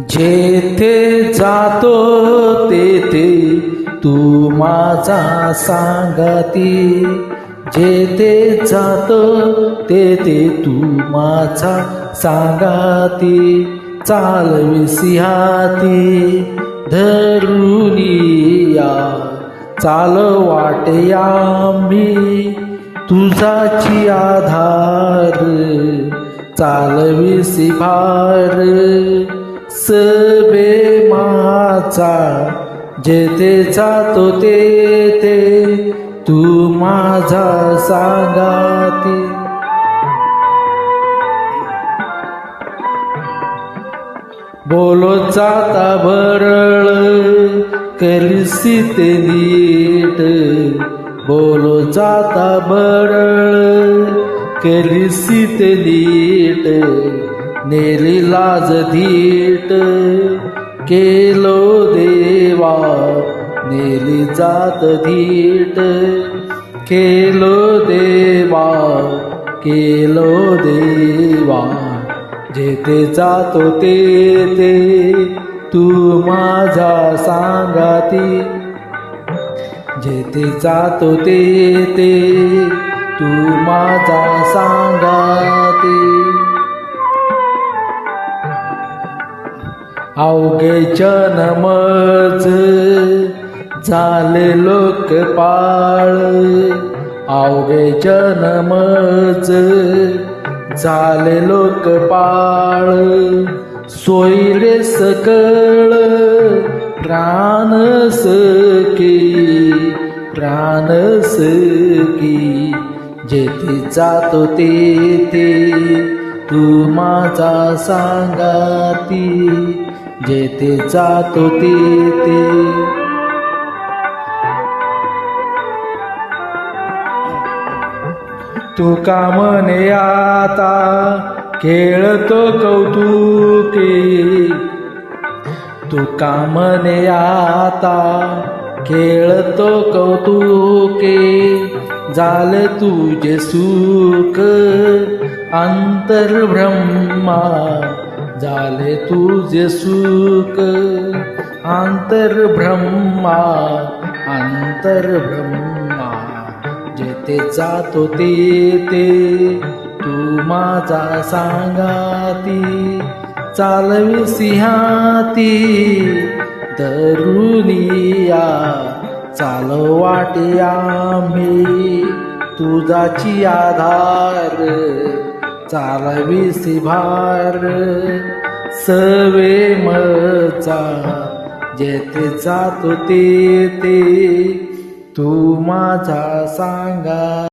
जेथे जातो तेथे तू माझा सांगती, जेथे जातो तेथे तू माझा सांगती. चालविसी हाती धरुनिया, चाल वाटया मी तुझाची आधार. चालविसी भार सबे माझा, जेथे जातो तेथे तू माझा सांगती. बोलो जाता भरळ करिसी ते नीट, बोलो जाता भरळ करिसी ते नीट. नेली लाज धीट केलो देवा, नेली जात धीट केलो देवा, केलो देवा. जेथे जातो तेथे तू माझा सांगती, जेथे जातो तेथे तू माझा सांगती. अवघे जन्मच झाले लोकपाळ, अवघे जन्मच झाले लोकपाळ. सोयरे सकळ प्राण सखी, प्राण सखी. जेथे जातो तेथे तू माझा सांगती, जेथे जातो तेथे. तू का म्हणे आता खेळतो कौतुके, तू का म्हणे आता खेळतो कौतुके. झाले तुझे सुख अंतर्ब्रह्मा, झाले तुझे सुख अंतर्ब्रह्मा, अंतर्ब्रह्मा. जेथे जातो तेथे तू माझा सांगती. चालविसी हाती धरुनिया, चाल वाटया मी तुझाची आधार. चालविसी भार सवे मचा, जेथे जातो तेथे तू माझा सांगा.